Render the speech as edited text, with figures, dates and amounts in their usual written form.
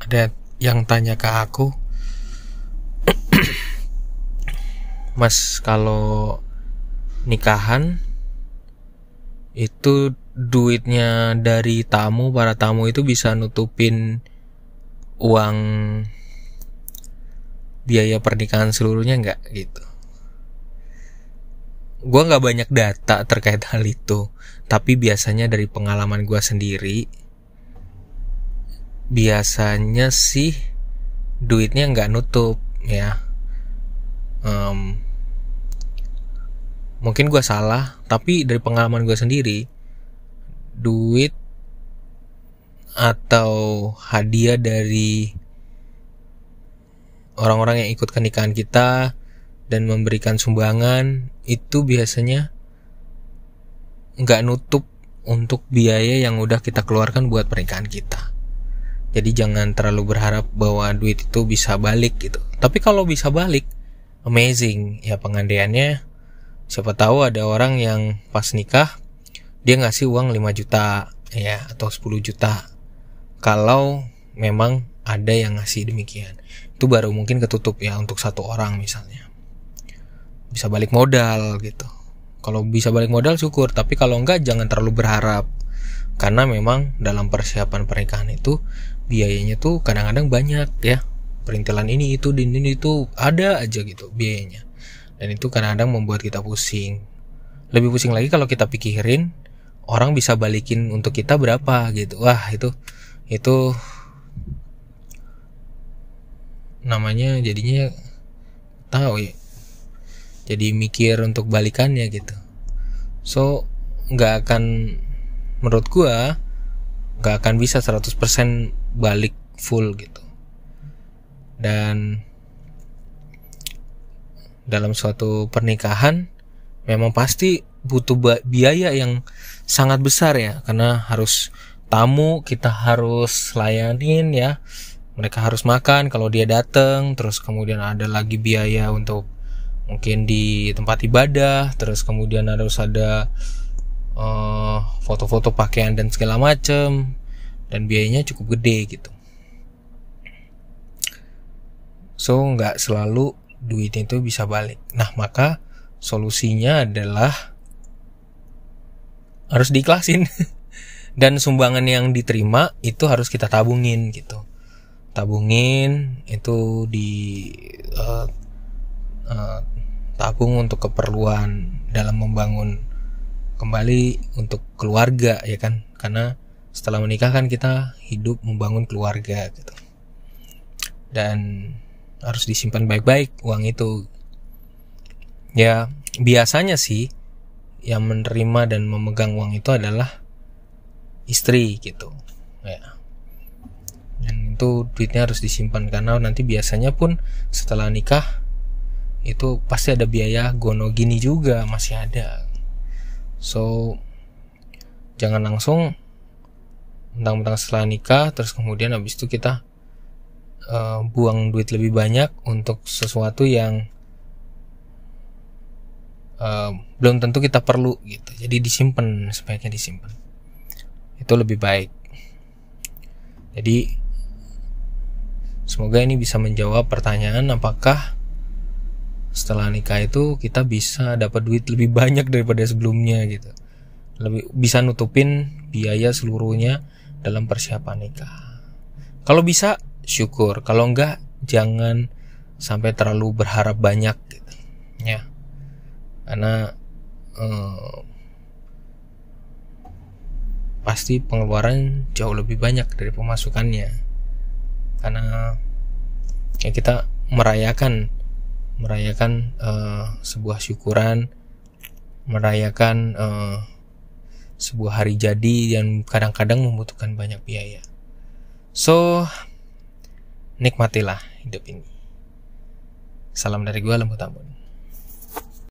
ada yang tanya ke aku, Mas, kalau nikahan itu duitnya dari para tamu itu bisa nutupin uang biaya pernikahan seluruhnya nggak gitu. Gue nggak banyak data terkait hal itu, tapi biasanya dari pengalaman gue sendiri, biasanya sih duitnya nggak nutup ya. Mungkin gue salah, tapi dari pengalaman gue sendiri, duit atau hadiah dari orang-orang yang ikut ke nikahan kita dan memberikan sumbangan itu biasanya nggak nutup untuk biaya yang udah kita keluarkan buat pernikahan kita. Jadi jangan terlalu berharap bahwa duit itu bisa balik gitu. Tapi kalau bisa balik, amazing ya pengandaiannya. Siapa tahu ada orang yang pas nikah dia ngasih uang 5 juta ya atau 10 juta. Kalau memang ada yang ngasih demikian, itu baru mungkin ketutup ya untuk satu orang misalnya. Bisa balik modal gitu. Kalau bisa balik modal syukur, tapi kalau enggak jangan terlalu berharap. Karena memang dalam persiapan pernikahan itu biayanya tuh kadang-kadang banyak ya. Perintilan ini itu ada aja gitu biayanya. Dan itu kadang-kadang membuat kita pusing. Lebih pusing lagi kalau kita pikirin orang bisa balikin untuk kita berapa gitu. Wah, itu namanya jadinya tahu ya. Jadi mikir untuk balikannya gitu. So, menurut gua nggak akan bisa 100% balik full gitu. Dan dalam suatu pernikahan memang pasti butuh biaya yang sangat besar ya, karena harus tamu kita harus layanin ya, mereka harus makan kalau dia datang, terus kemudian ada lagi biaya untuk mungkin di tempat ibadah, terus kemudian harus ada foto-foto pakaian dan segala macem, dan biayanya cukup gede gitu. So nggak selalu duit itu bisa balik. Nah, maka solusinya adalah harus diikhlasin. Dan sumbangan yang diterima itu harus kita tabungin gitu. Tabungin itu tabung untuk keperluan dalam membangun kembali untuk keluarga ya kan. Karena setelah menikah kan kita hidup membangun keluarga gitu. Dan harus disimpan baik-baik uang itu. Ya, biasanya sih yang menerima dan memegang uang itu adalah istri gitu. Ya. Dan itu duitnya harus disimpan karena nanti biasanya pun setelah nikah itu pasti ada biaya gono gini juga masih ada. So jangan langsung mentang-mentang setelah nikah terus kemudian habis itu kita buang duit lebih banyak untuk sesuatu yang belum tentu kita perlu gitu. Jadi disimpan, sebaiknya disimpan. Itu lebih baik. Jadi semoga ini bisa menjawab pertanyaan apakah setelah nikah itu kita bisa dapat duit lebih banyak daripada sebelumnya gitu. Lebih bisa nutupin biaya seluruhnya dalam persiapan nikah. Kalau bisa syukur, kalau enggak jangan sampai terlalu berharap banyak gitu. Ya. Karena pasti pengeluaran jauh lebih banyak dari pemasukannya. Karena ya kita merayakan sebuah syukuran, merayakan sebuah hari jadi yang kadang-kadang membutuhkan banyak biaya. So nikmatilah hidup ini. Salam dari gue, Lembut Ambon.